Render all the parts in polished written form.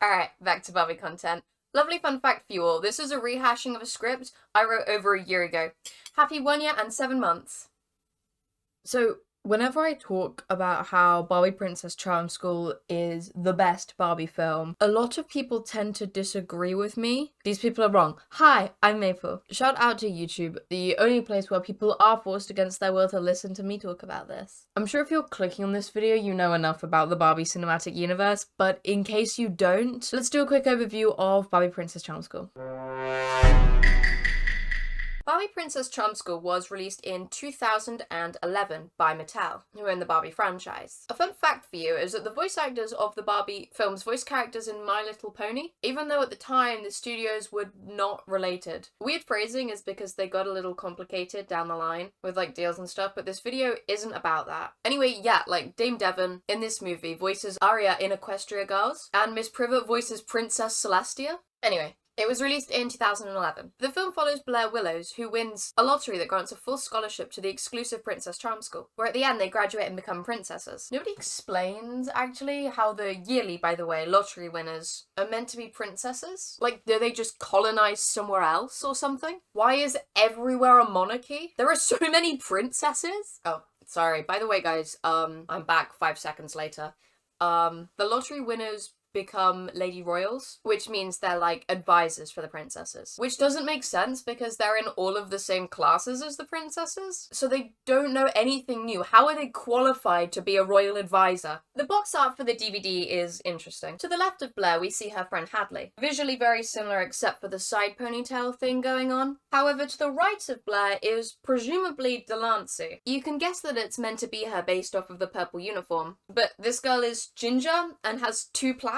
Alright, back to Barbie content. Lovely fun fact for you all, this is a rehashing of a script I wrote over a year ago. Happy 1 year and 7 months. So, whenever I talk about how Barbie Princess Charm School is the best Barbie film, a lot of people tend to disagree with me. These people are wrong. Hi, I'm Maple. Shout out to YouTube, the only place where people are forced against their will to listen to me talk about this. I'm sure if you're clicking on this video, you know enough about the Barbie cinematic universe, but in case you don't, let's do a quick overview of Barbie Princess Charm School. Barbie Princess Charm School was released in 2011 by Mattel, who own the Barbie franchise. A fun fact for you is that the voice actors of the Barbie film's voice characters in My Little Pony, even though at the time the studios were not related. Weird phrasing is because they got a little complicated down the line with like deals and stuff, but this video isn't about that. Anyway, yeah, like Dame Devon in this movie voices Aria in Equestria Girls, and Miss Privet voices Princess Celestia. Anyway, it was released in 2011. The film follows Blair Willows, who wins a lottery that grants a full scholarship to the exclusive Princess Charm School, where at the end they graduate and become princesses. Nobody explains, actually, how the yearly, by the way, lottery winners are meant to be princesses. Like, do they just colonize somewhere else or something? Why is everywhere a monarchy? There are so many princesses? Oh, sorry. By the way, guys, I'm back 5 seconds later. The lottery winners become Lady Royals, which means they're like advisors for the princesses. Which doesn't make sense because they're in all of the same classes as the princesses, so they don't know anything new. How are they qualified to be a royal advisor? The box art for the DVD is interesting. To the left of Blair, we see her friend Hadley. Visually very similar except for the side ponytail thing going on. However, to the right of Blair is presumably Delancey. You can guess that it's meant to be her based off of the purple uniform, but this girl is ginger and has 2 plaits.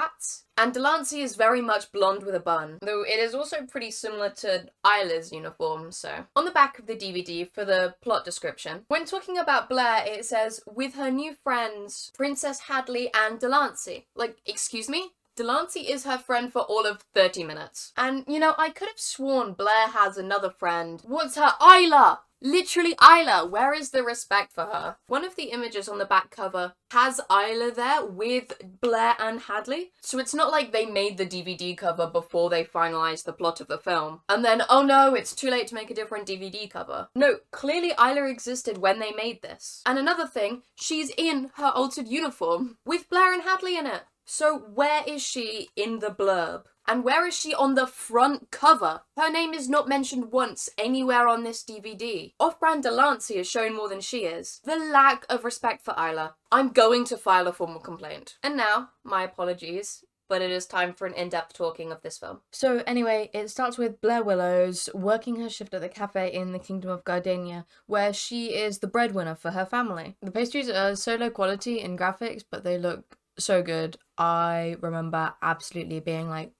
And Delancey is very much blonde with a bun, though it is also pretty similar to Isla's uniform, so. On the back of the DVD, for the plot description, when talking about Blair, it says, with her new friends, Princess Hadley and Delancey. Like, excuse me? Delancey is her friend for all of 30 minutes. And, you know, I could have sworn Blair has another friend. What's her? Isla! Literally Isla! Where is the respect for her? One of the images on the back cover has Isla there with Blair and Hadley. So it's not like they made the DVD cover before they finalized the plot of the film. And then, oh no, it's too late to make a different DVD cover. No, clearly Isla existed when they made this. And another thing, she's in her altered uniform with Blair and Hadley in it. So where is she in the blurb? And where is she on the front cover? Her name is not mentioned once anywhere on this DVD. Off-brand Delancey is shown more than she is. The lack of respect for Isla. I'm going to file a formal complaint. And now, my apologies, but it is time for an in-depth talking of this film. So anyway, it starts with Blair Willows working her shift at the cafe in the Kingdom of Gardenia, where she is the breadwinner for her family. The pastries are so low quality in graphics, but they look so good. I remember absolutely being like,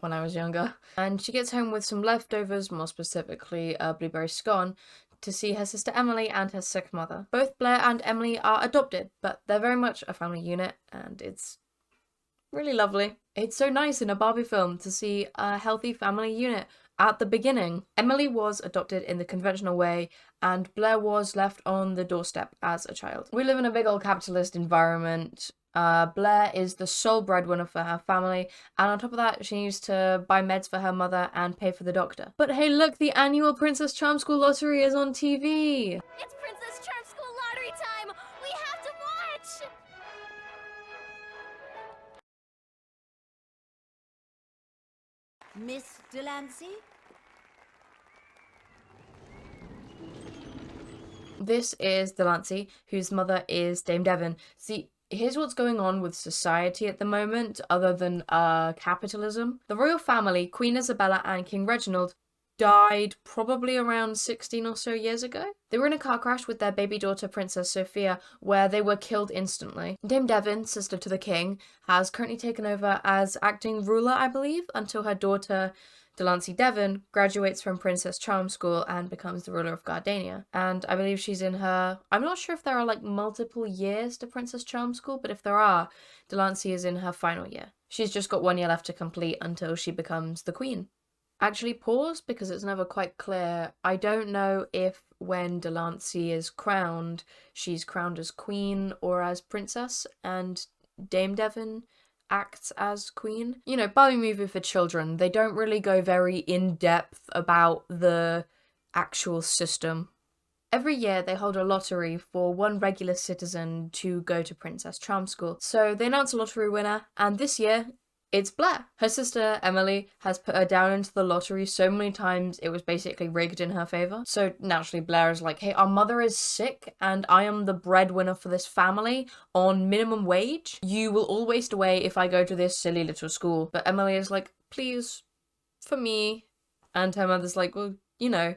when I was younger. And she gets home with some leftovers, more specifically a blueberry scone, to see her sister Emily and her sick mother. Both Blair and Emily are adopted, but they're very much a family unit, and it's really lovely. It's so nice in a Barbie film to see a healthy family unit at the beginning. Emily was adopted in the conventional way, and Blair was left on the doorstep as a child. We live in a big old capitalist environment. Blair is the sole breadwinner for her family, and on top of that, she needs to buy meds for her mother and pay for the doctor. But hey, look, the annual Princess Charm School lottery is on TV! It's Princess Charm School lottery time! We have to watch! Miss Delancey? This is Delancey, whose mother is Dame Devon. See, here's what's going on with society at the moment, other than capitalism. The royal family, Queen Isabella and King Reginald, died probably around 16 or so years ago. They were in a car crash with their baby daughter, Princess Sophia, where they were killed instantly. Dame Devon, sister to the king, has currently taken over as acting ruler, I believe, until her daughter, Delancey Devon, graduates from Princess Charm School and becomes the ruler of Gardenia. And I believe she's in her... I'm not sure if there are like multiple years to Princess Charm School, but if there are, Delancey is in her final year. She's just got 1 year left to complete until she becomes the queen. Actually, pause, because it's never quite clear. I don't know if when Delancey is crowned, she's crowned as queen or as princess, and Dame Devon acts as queen. You know, Barbie movie for children, they don't really go very in-depth about the actual system. Every year they hold a lottery for one regular citizen to go to Princess Charm School. So they announce a lottery winner, and this year it's Blair. Her sister Emily has put her down into the lottery so many times it was basically rigged in her favor. So naturally Blair is like, hey, our mother is sick and I am the breadwinner for this family on minimum wage. You will all waste away if I go to this silly little school. But Emily is like, please, for me. And her mother's like, well, you know,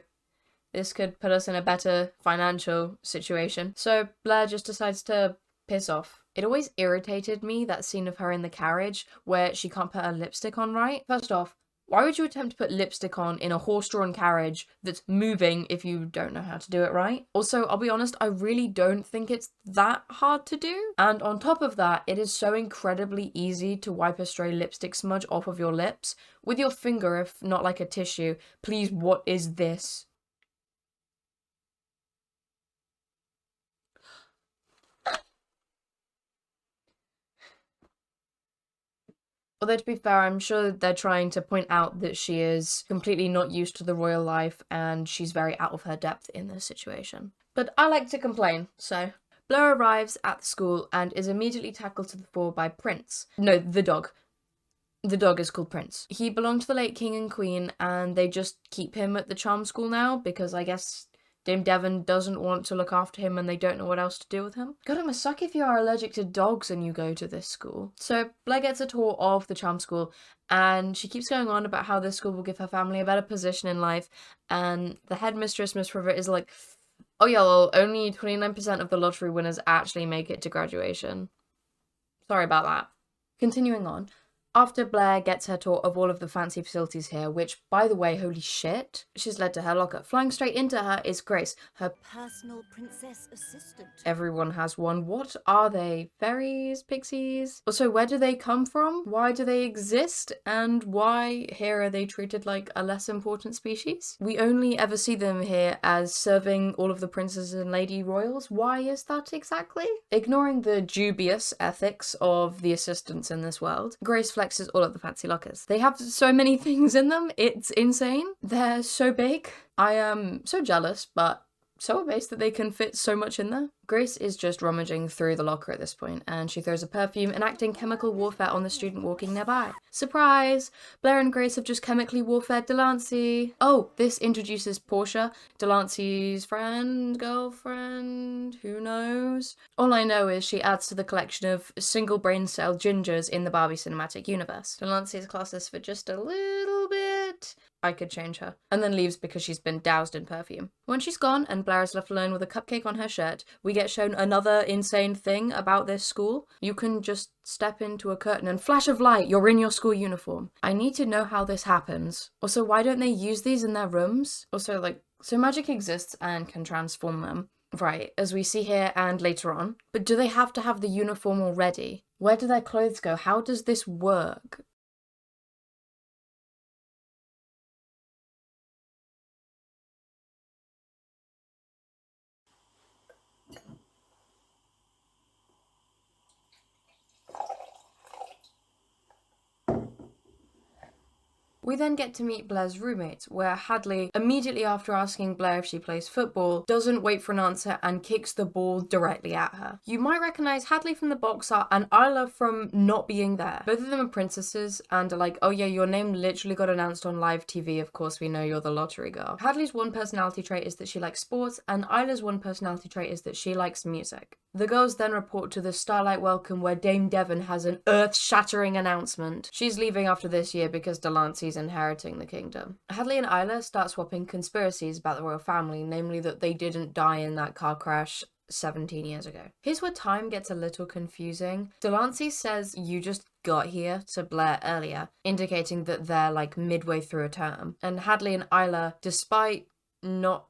this could put us in a better financial situation. So Blair just decides to piss off. It always irritated me, that scene of her in the carriage where she can't put her lipstick on right. First off, why would you attempt to put lipstick on in a horse-drawn carriage that's moving if you don't know how to do it right? Also, I'll be honest, I really don't think it's that hard to do. And on top of that, it is so incredibly easy to wipe a stray lipstick smudge off of your lips with your finger, if not like a tissue. Please, what is this? Although, to be fair, I'm sure they're trying to point out that she is completely not used to the royal life and she's very out of her depth in this situation. But I like to complain, so. Blair arrives at the school and is immediately tackled to the floor by Prince. No, the dog. The dog is called Prince. He belonged to the late king and queen and they just keep him at the charm school now because I guess Dame Devon doesn't want to look after him and they don't know what else to do with him. God, it must suck if you are allergic to dogs and you go to this school. So Blair gets a tour of the charm school and she keeps going on about how this school will give her family a better position in life, and the headmistress, Miss Privet, is like, oh yeah, well, only 29% of the lottery winners actually make it to graduation. Sorry about that. Continuing on. After Blair gets her tour of all of the fancy facilities here, which, by the way, holy shit, she's led to her locker. Flying straight into her is Grace, her Personal princess assistant. everyone has one. What are they? Fairies? Pixies? Also, where do they come from? Why do they exist? And why here are they treated like a less important species? We only ever see them here as serving all of the princes and lady royals. Why is that exactly? Ignoring the dubious ethics of the assistants in this world, Grace flexes all of the fancy lockers. They have so many things in them, it's insane. They're so big. I am so jealous, but so amazed that they can fit so much in there. Grace is just rummaging through the locker at this point, and she throws a perfume, enacting chemical warfare on the student walking nearby. Surprise! Blair and Grace have just chemically warfared Delancey. Oh, this introduces Portia, Delancey's friend, girlfriend, who knows? All I know is she adds to the collection of single brain cell gingers in the Barbie cinematic universe. Delancey's classes for just a little bit. I could change her. And then leaves because she's been doused in perfume. When she's gone and Blair is left alone with a cupcake on her shirt, we get shown another insane thing about this school. You can just step into a curtain and flash of light, you're in your school uniform. I need to know how this happens. Also, why don't they use these in their rooms? Also, like, so magic exists and can transform them. Right, as we see here and later on. But do they have to have the uniform already? Where do their clothes go? How does this work? We then get to meet Blair's roommates, where Hadley, immediately after asking Blair if she plays football, doesn't wait for an answer and kicks the ball directly at her. You might recognise Hadley from the box art and Isla from not being there. Both of them are princesses and are like, oh yeah, your name literally got announced on live TV, of course we know you're the lottery girl. Hadley's one personality trait is that she likes sports, and Isla's one personality trait is that she likes music. The girls then report to the Starlight Welcome, where Dame Devon has an earth-shattering announcement. She's leaving after this year because Delancey's inheriting the kingdom. Hadley and Isla start swapping conspiracies about the royal family, namely that they didn't die in that car crash 17 years ago. Here's where time gets a little confusing. Delancey says you just got here to Blair earlier, indicating that they're like midway through a term. And Hadley and Isla, despite not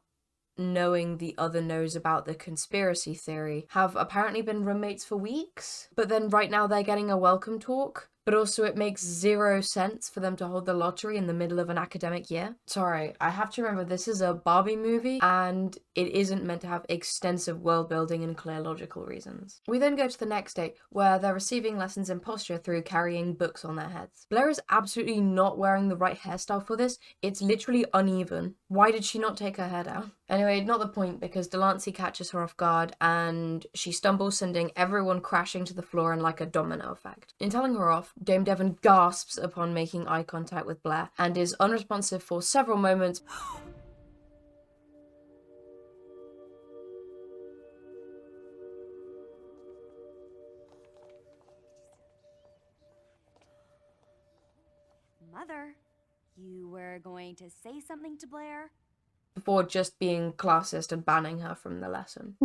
knowing the other knows about the conspiracy theory, have apparently been roommates for weeks. But then right now they're getting a welcome talk. but also it makes zero sense for them to hold the lottery in the middle of an academic year. Sorry, I have to remember this is a Barbie movie and it isn't meant to have extensive world building and clear logical reasons. We then go to the next day where they're receiving lessons in posture through carrying books on their heads. Blair is absolutely not wearing the right hairstyle for this. It's literally uneven. Why did she not take her hair down? Anyway, not the point, because Delancey catches her off guard and she stumbles, sending everyone crashing to the floor in like a domino effect. In telling her off, Dame Devon gasps upon making eye contact with Blair and is unresponsive for several moments. Mother, you were going to say something to Blair? Before just being classist and banning her from the lesson.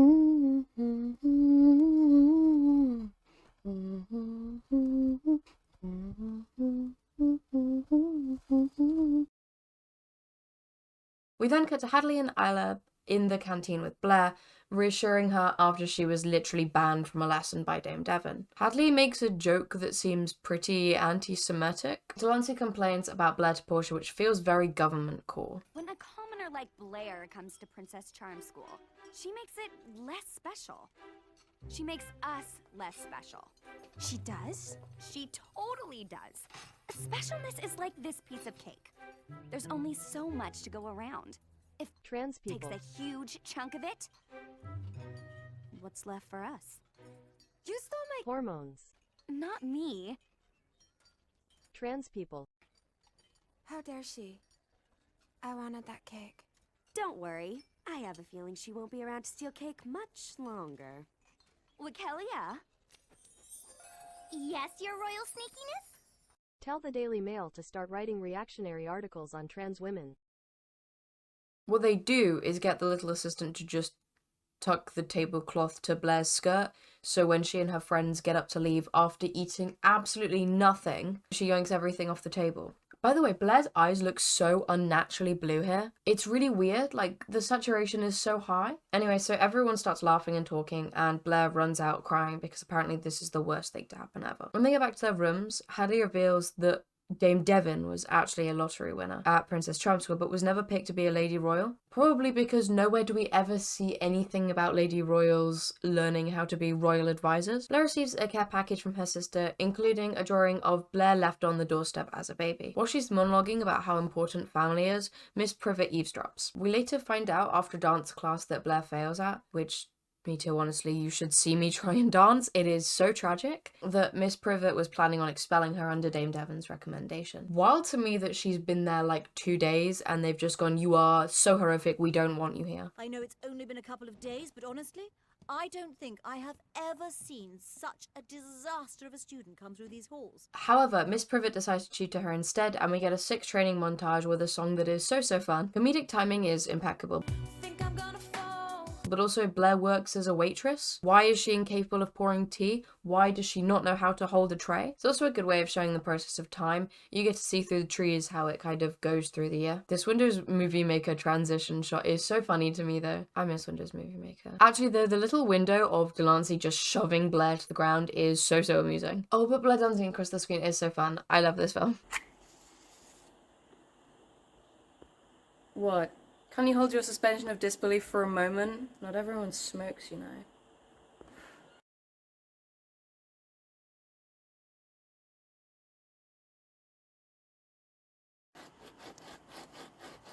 We then cut to Hadley and Isla in the canteen with Blair, reassuring her after she was literally banned from a lesson by Dame Devon. Hadley makes a joke that seems pretty anti-Semitic. Delancey complains about Blair to Portia, which feels very government core. When a commoner like Blair comes to Princess Charm School, she makes it less special. She makes us less special. She does? She totally does. Specialness is like this piece of cake. There's only so much to go around. If Trans people takes a huge chunk of it, what's left for us? You stole my... hormones. Not me. Trans people. How dare she? I wanted that cake. Don't worry. I have a feeling she won't be around to steal cake much longer. Wikelia? Yes, your royal sneakiness? Tell the Daily Mail to start writing reactionary articles on trans women. What they do is get the little assistant to just tuck the tablecloth to Blair's skirt, so when she and her friends get up to leave after eating absolutely nothing, she yanks everything off the table. By the way, Blair's eyes look so unnaturally blue here. It's really weird, like the saturation is so high. Anyway, so everyone starts laughing and talking and Blair runs out crying because apparently this is the worst thing to happen ever. When they get back to their rooms, Hadley reveals that Dame Devon was actually a lottery winner at Princess Charm School, but was never picked to be a Lady Royal. Probably because nowhere do we ever see anything about Lady Royals learning how to be royal advisors. Blair receives a care package from her sister, including a drawing of Blair left on the doorstep as a baby. While she's monologuing about how important family is, Miss Privet eavesdrops. We later find out after dance class that Blair fails at, which... me too, honestly, you should see me try and dance. It is so tragic that Miss Privet was planning on expelling her under Dame Devon's recommendation. Wild to me that she's been there like 2 days and they've just gone, you are so horrific, we don't want you here. I know it's only been a couple of days, but honestly, I don't think I have ever seen such a disaster of a student come through these halls. However, Miss Privet decides to tutor her instead, and we get a 6 training montage with a song that is so fun. Comedic timing is impeccable. Think I'm gonna fall. But also Blair works as a waitress. Why is she incapable of pouring tea? Why does she not know how to hold a tray? It's also a good way of showing the process of time. You get to see through the trees how it kind of goes through the year. This Windows Movie Maker transition shot is so funny to me though. I miss Windows Movie Maker. Actually though, the little window of Delancey just shoving Blair to the ground is so amusing. Oh, but Blair dancing across the screen is so fun. I love this film. What? Can you hold your suspension of disbelief for a moment? Not everyone smokes, you know.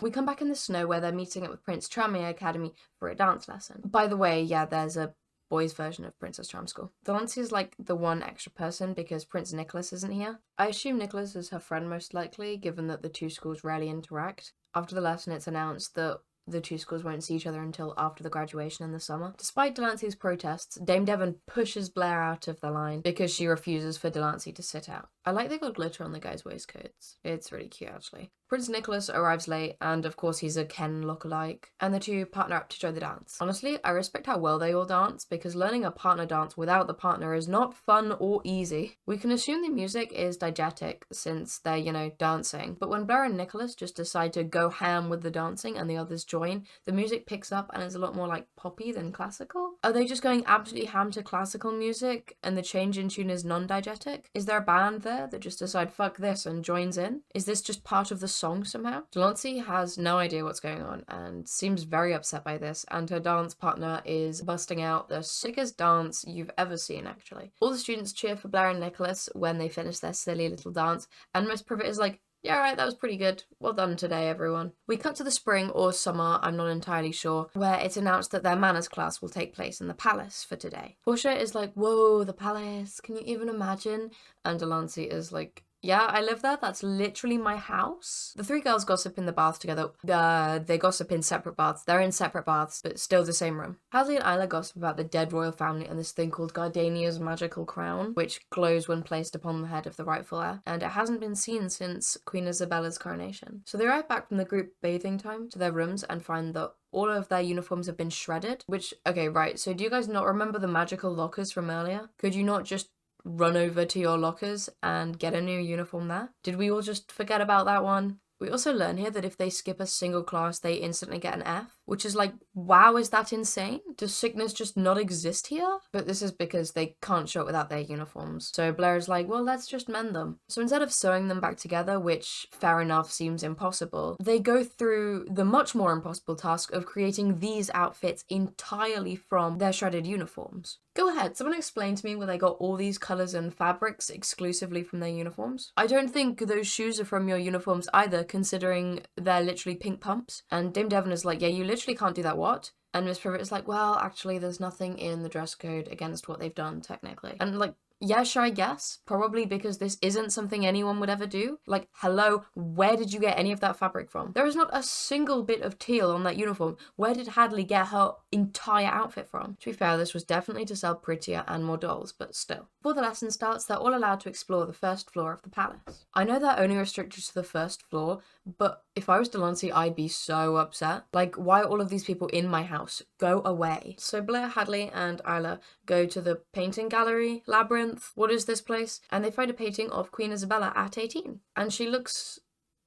We come back in the snow where they're meeting up with Prince Charming Academy for a dance lesson. By the way, yeah, there's a boys' version of Princess Charm School. Delancey is like the one extra person because Prince Nicholas isn't here. I assume Nicholas is her friend most likely, given that the two schools rarely interact. After the lesson, it's announced that the two schools won't see each other until after the graduation in the summer. Despite Delancey's protests, Dame Devon pushes Blair out of the line because she refuses for Delancey to sit out. I like they got glitter on the guys' waistcoats. It's really cute, actually. Prince Nicholas arrives late, and of course he's a Ken lookalike, and the two partner up to join the dance. Honestly, I respect how well they all dance, because learning a partner dance without the partner is not fun or easy. We can assume the music is diegetic, since they're, dancing, but when Blair and Nicholas just decide to go ham with the dancing and the others join join, the music picks up and is a lot more like poppy than classical. Are they just going absolutely ham to classical music and the change in tune is non-diegetic? Is there a band there that just decide fuck this and joins in? Is this just part of the song somehow? Delancey has no idea what's going on and seems very upset by this, and her dance partner is busting out the sickest dance you've ever seen, actually. All the students cheer for Blair and Nicholas when they finish their silly little dance, and Miss Privet is like, yeah, right, that was pretty good. Well done today, everyone. We cut to the spring or summer, I'm not entirely sure, where it's announced that their manners class will take place in the palace for today. Portia is like, whoa, the palace, can you even imagine? And Delancey is like, yeah, I live there. That's literally my house. The three girls gossip in the bath together. They gossip in separate baths. They're in separate baths, but still the same room. Hadley and Isla gossip about the dead royal family and this thing called Gardenia's magical crown, which glows when placed upon the head of the rightful heir, and it hasn't been seen since Queen Isabella's coronation. So they arrive back from the group bathing time to their rooms and find that all of their uniforms have been shredded, which, okay, right, so do you guys not remember the magical lockers from earlier? Could you not just run over to your lockers and get a new uniform there? Did we all just forget about that one? We also learn here that if they skip a single class, they instantly get an F, which is like, wow, is that insane? Does sickness just not exist here? But this is because they can't show it without their uniforms. So Blair is like, well, let's just mend them. So instead of sewing them back together, which fair enough seems impossible, they go through the much more impossible task of creating these outfits entirely from their shredded uniforms. Go ahead, someone explain to me where they got all these colours and fabrics exclusively from their uniforms. I don't think those shoes are from your uniforms either, considering they're literally pink pumps. And Dame Devon is like, yeah, you literally can't do that, what? And Miss Privet is like, well, actually, there's nothing in the dress code against what they've done, technically. And like, yeah, sure, I guess. Probably because this isn't something anyone would ever do. Like, hello, where did you get any of that fabric from? There is not a single bit of teal on that uniform. Where did Hadley get her entire outfit from? To be fair, this was definitely to sell prettier and more dolls, but still. Before the lesson starts, they're all allowed to explore the first floor of the palace. I know they're only restricted to the first floor, but if I was Delancey, I'd be so upset. Like, why are all of these people in my house? Go away. So Blair, Hadley, and Isla go to the painting gallery, labyrinth, what is this place? And they find a painting of Queen Isabella at 18. And she looks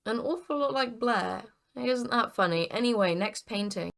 an awful lot like Blair. Isn't that funny? Anyway, next painting.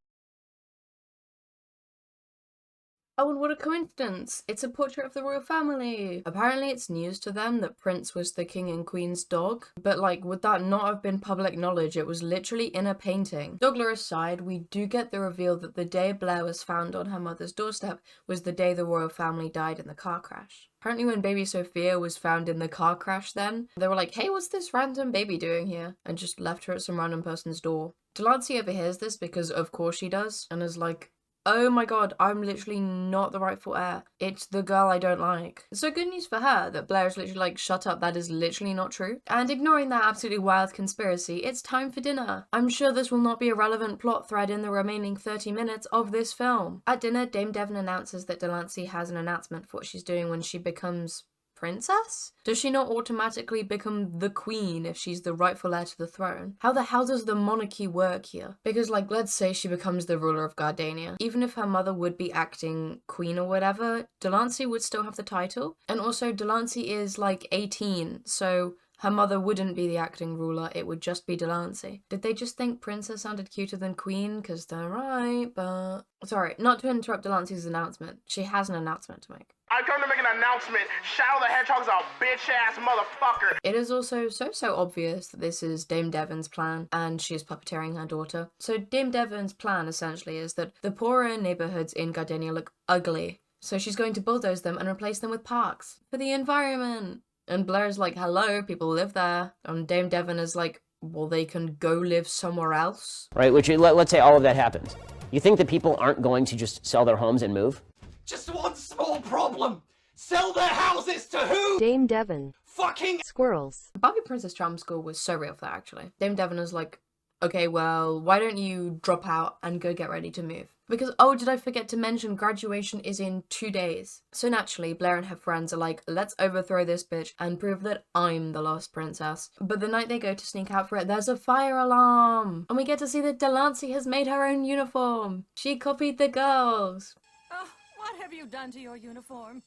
Oh, and what a coincidence! It's a portrait of the royal family! Apparently it's news to them that Prince was the king and queen's dog, but like, would that not have been public knowledge? It was literally in a painting. Dogler aside, we do get the reveal that the day Blair was found on her mother's doorstep was the day the royal family died in the car crash. Apparently when baby Sophia was found in the car crash then, they were like, hey, what's this random baby doing here? And just left her at some random person's door. Delancey overhears this because of course she does, and is like, oh my god, I'm literally not the rightful heir. It's the girl I don't like. So good news for her that Blair is literally like, shut up, that is literally not true. And ignoring that absolutely wild conspiracy, it's time for dinner. I'm sure this will not be a relevant plot thread in the remaining 30 minutes of this film. At dinner, Dame Devon announces that Delancey has an announcement for what she's doing when she becomes princess? Does she not automatically become the queen if she's the rightful heir to the throne? How the hell does the monarchy work here? Because like, let's say she becomes the ruler of Gardenia. Even if her mother would be acting queen or whatever, Delancey would still have the title. And also Delancey is like 18, so her mother wouldn't be the acting ruler, it would just be Delancey. Did they just think princess sounded cuter than queen? Because they're right, but... Sorry, not to interrupt Delancey's announcement. She has an announcement to make. I come to make an announcement. Shadow the Hedgehog's a bitch-ass motherfucker. It is also so obvious that this is Dame Devon's plan, and she is puppeteering her daughter. So Dame Devon's plan, essentially, is that the poorer neighbourhoods in Gardenia look ugly. So she's going to bulldoze them and replace them with parks. For the environment! And Blair's like, hello, people live there. And Dame Devon is like, well, they can go live somewhere else. Right, which, let's say all of that happens. You think that people aren't going to just sell their homes and move? Just one small problem. Sell their houses to who? Dame Devon. Fucking Squirrels. Barbie Princess Charm School was so real for that, actually. Dame Devon is like, okay, well, why don't you drop out and go get ready to move? Because, oh, did I forget to mention graduation is in 2 days. So naturally, Blair and her friends are like, let's overthrow this bitch and prove that I'm the lost princess. But the night they go to sneak out for it, there's a fire alarm. And we get to see that Delancey has made her own uniform. She copied the girls. Oh, what have you done to your uniform?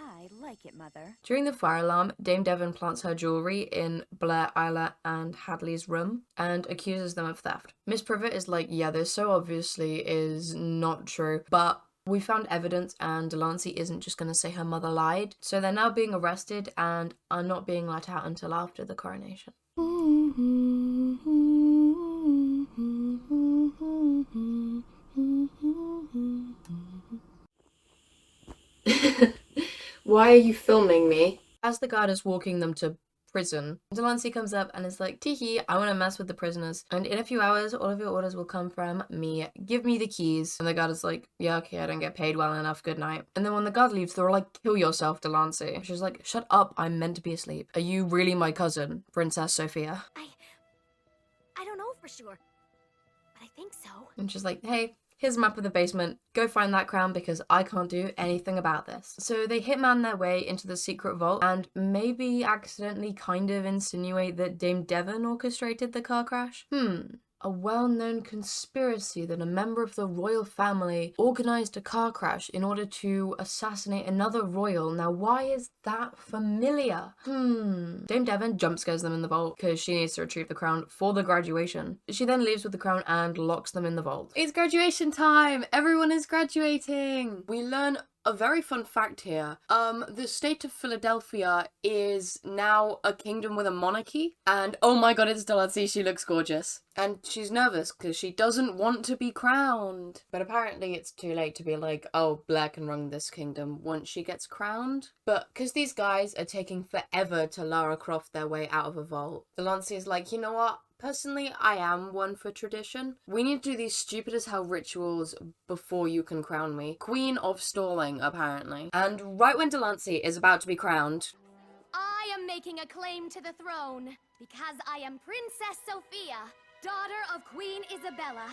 I like it, Mother. During the fire alarm, Dame Devon plants her jewelry in Blair, Isla, and Hadley's room and accuses them of theft. Miss Privet is like, yeah, this so obviously is not true, but we found evidence and Delancey isn't just going to say her mother lied. So they're now being arrested and are not being let out until after the coronation. Why are you filming me? As the guard is walking them to prison, Delancey comes up and is like, Tee, I want to mess with the prisoners, and in a few hours all of your orders will come from me. Give me the keys. And the guard is like, yeah, okay, I don't get paid well enough, good night. And then when the guard leaves, they're all like, kill yourself, Delancey. She's like, shut up, I'm meant to be asleep. Are you really my cousin, Princess Sophia? I don't know for sure, but I think so. And she's like, hey, here's a map of the basement. Go find that crown because I can't do anything about this. So they hitman their way into the secret vault and maybe accidentally kind of insinuate that Dame Devon orchestrated the car crash. A well-known conspiracy that a member of the royal family organized a car crash in order to assassinate another royal. Now, why is that familiar? Dame Devon jump scares them in the vault because she needs to retrieve the crown for the graduation. She then leaves with the crown and locks them in the vault. It's graduation time! Everyone is graduating! We learn a very fun fact here. The state of Philadelphia is now a kingdom with a monarchy. And oh my god, it's Delancey, she looks gorgeous. And she's nervous because she doesn't want to be crowned. But apparently it's too late to be like, oh, Blair can run this kingdom once she gets crowned. But because these guys are taking forever to Lara Croft their way out of a vault, Delancey is like, you know what? Personally, I am one for tradition. We need to do these stupid as hell rituals before you can crown me. Queen of stalling, apparently. And right when Delancey is about to be crowned, I am making a claim to the throne because I am Princess Sophia, daughter of Queen Isabella.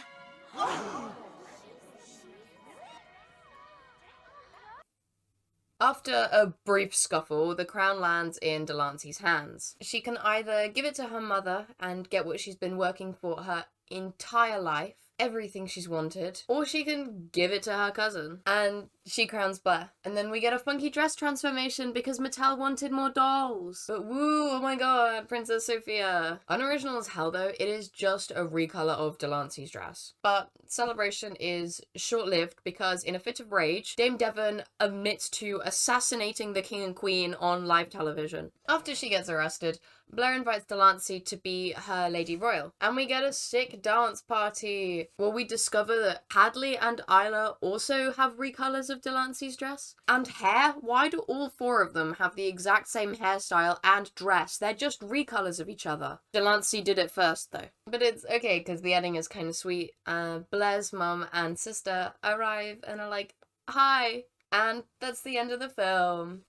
after a brief scuffle, the crown lands in Delancey's hands. She can either give it to her mother and get what she's been working for her entire life, everything she's wanted, or she can give it to her cousin. And she crowns Blair. And then we get a funky dress transformation because Mattel wanted more dolls. But woo, oh my god, Princess Sophia. Unoriginal as hell though, it is just a recolor of Delancey's dress. But celebration is short-lived because in a fit of rage, Dame Devon admits to assassinating the king and queen on live television. After she gets arrested, Blair invites Delancey to be her Lady Royal. And we get a sick dance party where we discover that Hadley and Isla also have recolors of Delancey's dress. And hair? Why do all four of them have the exact same hairstyle and dress? They're just recolors of each other. Delancey did it first though. But it's okay because the ending is kind of sweet. Blair's mum and sister arrive and are like, hi. And that's the end of the film.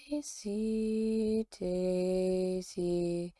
Daisy, Daisy,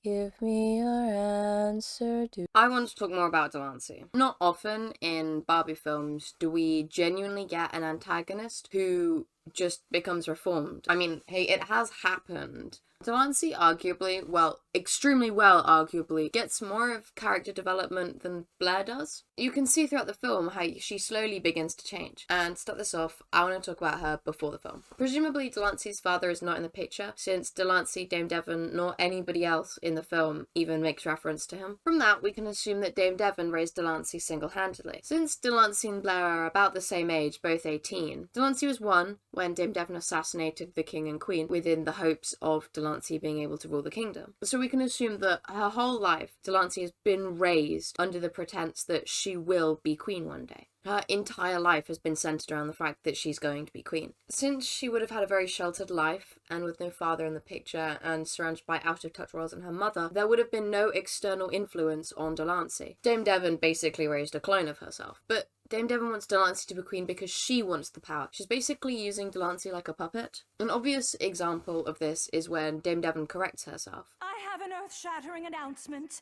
give me your answer. I want to talk more about Delancey. Not often in Barbie films do we genuinely get an antagonist who just becomes reformed. I mean, hey, it has happened. Delancey arguably, well, extremely well arguably, gets more of character development than Blair does. You can see throughout the film how she slowly begins to change. And to start this off, I want to talk about her before the film. Presumably Delancey's father is not in the picture, since Delancey, Dame Devon, nor anybody else in the film even makes reference to him. From that, we can assume that Dame Devon raised Delancey single-handedly. Since Delancey and Blair are about the same age, both 18, Delancey was 1 when Dame Devon assassinated the king and queen within the hopes of Delancey being able to rule the kingdom. So we can assume that her whole life, Delancey has been raised under the pretense that she will be queen one day. Her entire life has been centered around the fact that she's going to be queen. Since she would have had a very sheltered life, and with no father in the picture, and surrounded by out-of-touch royals and her mother, there would have been no external influence on Delancey. Dame Devon basically raised a clone of herself. But Dame Devon wants Delancey to be queen because she wants the power. She's basically using Delancey like a puppet. An obvious example of this is when Dame Devon corrects herself. I have an earth-shattering announcement.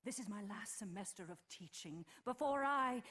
This is my last semester of teaching before I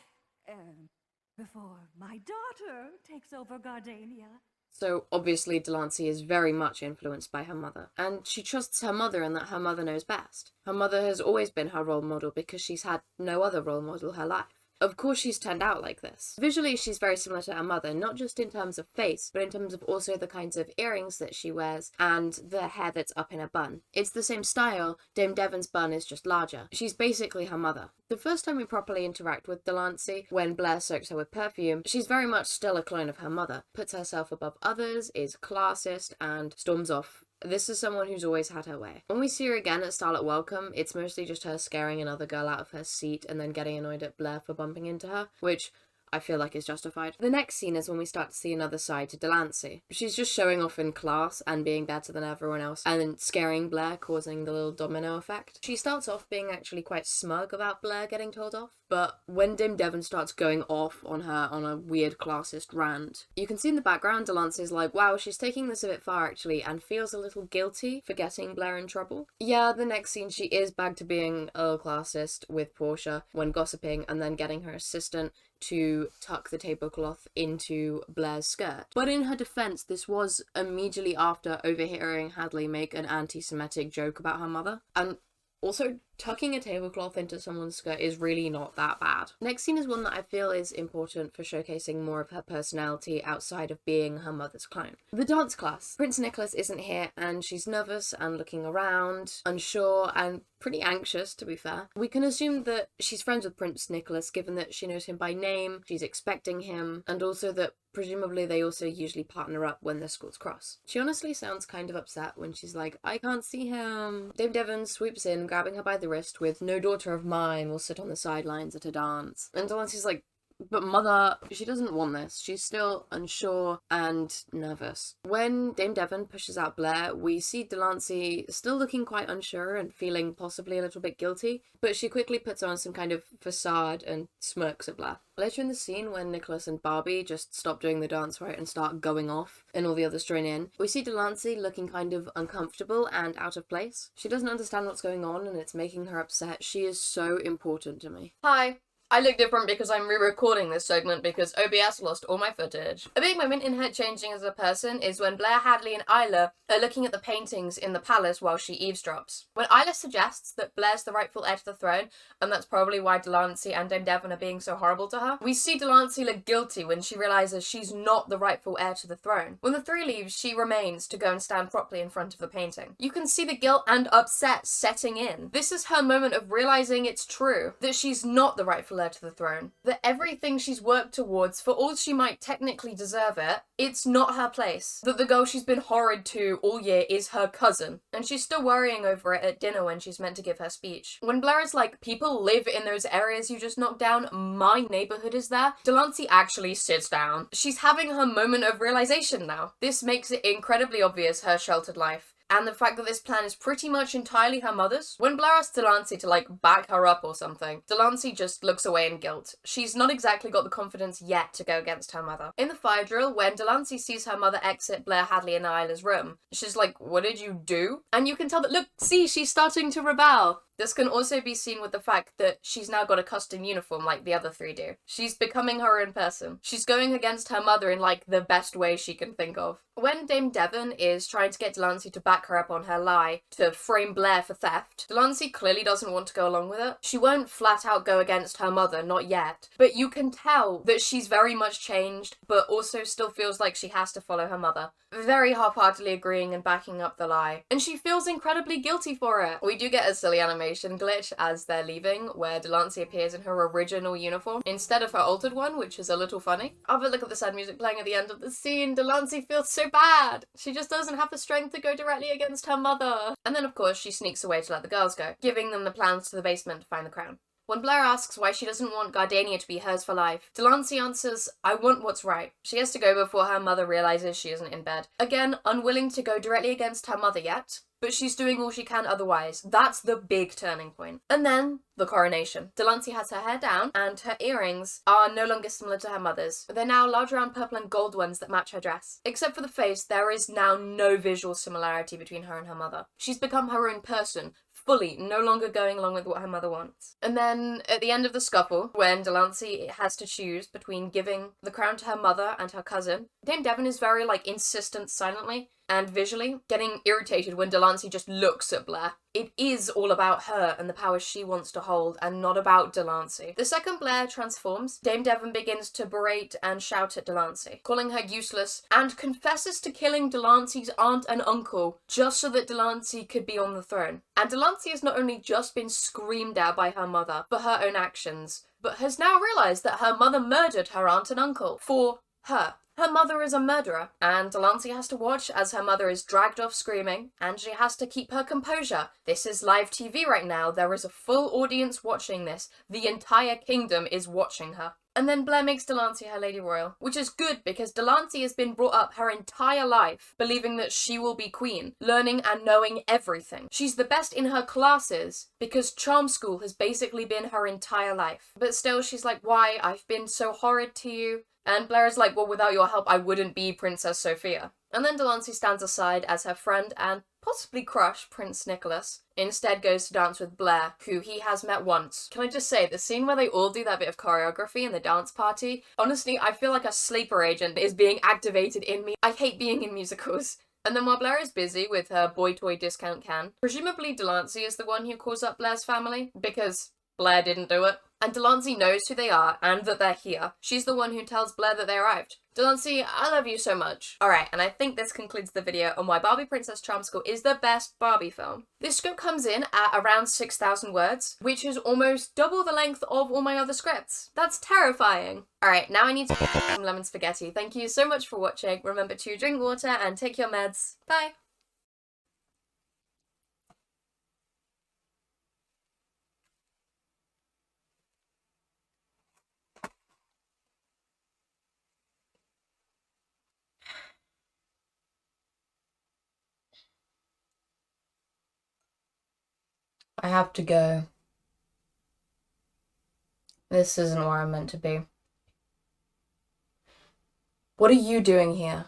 before my daughter takes over Gardania. So obviously Delancey is very much influenced by her mother, and she trusts her mother and that her mother knows best. Her mother has always been her role model because she's had no other role model her life. Of course she's turned out like this. Visually she's very similar to her mother, not just in terms of face, but in terms of also the kinds of earrings that she wears and the hair that's up in a bun. It's the same style, Dame Devon's bun is just larger. She's basically her mother. The first time we properly interact with Delancey, when Blair soaks her with perfume, she's very much still a clone of her mother, puts herself above others, is classist, and storms off. This is someone who's always had her way. When we see her again at Starlet Welcome, it's mostly just her scaring another girl out of her seat and then getting annoyed at Blair for bumping into her, which I feel like is justified. The next scene is when we start to see another side to Delancey. She's just showing off in class and being better than everyone else and then scaring Blair, causing the little domino effect. She starts off being actually quite smug about Blair getting told off, but when Dame Devon starts going off on her on a weird classist rant, you can see in the background Delancey's like, wow, she's taking this a bit far actually, and feels a little guilty for getting Blair in trouble. Yeah, the next scene she is back to being a little classist with Portia when gossiping and then getting her assistant to tuck the tablecloth into Blair's skirt. But in her defense, this was immediately after overhearing Hadley make an anti-Semitic joke about her mother. And also, tucking a tablecloth into someone's skirt is really not that bad. Next scene is one that I feel is important for showcasing more of her personality outside of being her mother's clone. The dance class. Prince Nicholas isn't here and she's nervous and looking around, unsure and pretty anxious, to be fair. We can assume that she's friends with Prince Nicholas given that she knows him by name, she's expecting him, and also that presumably they also usually partner up when their schools cross. She honestly sounds kind of upset when she's like, I can't see him. Dame Devon swoops in, grabbing her by the wrist with, no daughter of mine will sit on the sidelines at a dance. And Delancey's like, but mother, she doesn't want this. She's still unsure and nervous. When Dame Devon pushes out Blair, we see Delancey still looking quite unsure and feeling possibly a little bit guilty, but she quickly puts on some kind of facade and smirks at Blair. Later in the scene, when Nicholas and Barbie just stop doing the dance right and start going off, and all the others join in, we see Delancey looking kind of uncomfortable and out of place. She doesn't understand what's going on and it's making her upset. She is so important to me. Hi. I look different because I'm re-recording this segment because OBS lost all my footage. A big moment in her changing as a person is when Blair, Hadley and Isla are looking at the paintings in the palace while she eavesdrops. When Isla suggests that Blair's the rightful heir to the throne, and that's probably why Delancey and Dame Devon are being so horrible to her, we see Delancey look guilty when she realises she's not the rightful heir to the throne. When the three leave, she remains to go and stand properly in front of the painting. You can see the guilt and upset setting in. This is her moment of realising it's true, that she's not the rightful heir to the throne, that everything she's worked towards, for all she might technically deserve it, it's not her place, that the girl she's been horrid to all year is her cousin, and she's still worrying over it at dinner when she's meant to give her speech. When Blair is like, people live in those areas you just knocked down, my neighbourhood is there, Delancey actually sits down. She's having her moment of realisation now. This makes it incredibly obvious her sheltered life, and the fact that this plan is pretty much entirely her mother's. When Blair asks Delancey to like back her up or something, Delancey just looks away in guilt. She's not exactly got the confidence yet to go against her mother. In the fire drill, when Delancey sees her mother exit Blair, Hadley and Isla's room, she's like, what did you do? And you can tell that, look, see, she's starting to rebel. This can also be seen with the fact that she's now got a custom uniform like the other three do. She's becoming her own person. She's going against her mother in like the best way she can think of. When Dame Devon is trying to get Delancey to back her up on her lie to frame Blair for theft, Delancey clearly doesn't want to go along with it. She won't flat out go against her mother, not yet, but you can tell that she's very much changed, but also still feels like she has to follow her mother. Very half-heartedly agreeing and backing up the lie. And she feels incredibly guilty for it. We do get a silly animation glitch as they're leaving, where Delancey appears in her original uniform instead of her altered one, which is a little funny. Oh, but look at the sad music playing at the end of the scene. Delancey feels so bad. She just doesn't have the strength to go directly against her mother. And then, of course, she sneaks away to let the girls go, giving them the plans to the basement to find the crown. When Blair asks why she doesn't want Gardania to be hers for life, Delancey answers, I want what's right. She has to go before her mother realises she isn't in bed. Again, unwilling to go directly against her mother yet, but she's doing all she can otherwise. That's the big turning point. And then the coronation. Delancey has her hair down, and her earrings are no longer similar to her mother's. They're now large round purple and gold ones that match her dress. Except for the face, there is now no visual similarity between her and her mother. She's become her own person, fully, no longer going along with what her mother wants. And then at the end of the scuffle, when Delancey has to choose between giving the crown to her mother and her cousin, Dame Devon is very, insistent silently and visually, getting irritated when Delancey just looks at Blair. It is all about her and the power she wants to hold, and not about Delancey. The second Blair transforms, Dame Devon begins to berate and shout at Delancey, calling her useless, and confesses to killing Delancey's aunt and uncle just so that Delancey could be on the throne. And Delancey has not only just been screamed at by her mother for her own actions, but has now realised that her mother murdered her aunt and uncle for her. Her mother is a murderer, and Delancey has to watch as her mother is dragged off screaming, and she has to keep her composure. This is live TV right now. There is a full audience watching this. The entire kingdom is watching her. And then Blair makes Delancey her Lady Royal, which is good because Delancey has been brought up her entire life believing that she will be queen, learning and knowing everything. She's the best in her classes because charm school has basically been her entire life. But still, she's like, why? I've been so horrid to you. And Blair is like, well, without your help, I wouldn't be Princess Sophia. And then Delancey stands aside as her friend and possibly crush, Prince Nicholas, instead goes to dance with Blair, who he has met once. Can I just say, the scene where they all do that bit of choreography in the dance party, honestly, I feel like a sleeper agent is being activated in me. I hate being in musicals. And then while Blair is busy with her boy toy discount can, presumably Delancey is the one who calls up Blair's family, because Blair didn't do it. And Delancey knows who they are and that they're here. She's the one who tells Blair that they arrived. Delancey, I love you so much. Alright, and I think this concludes the video on why Barbie Princess Charm School is the best Barbie film. This script comes in at around 6,000 words, which is almost double the length of all my other scripts. That's terrifying. Alright, now I need to get some lemon spaghetti. Thank you so much for watching. Remember to drink water and take your meds. Bye! I have to go. This isn't where I'm meant to be. What are you doing here?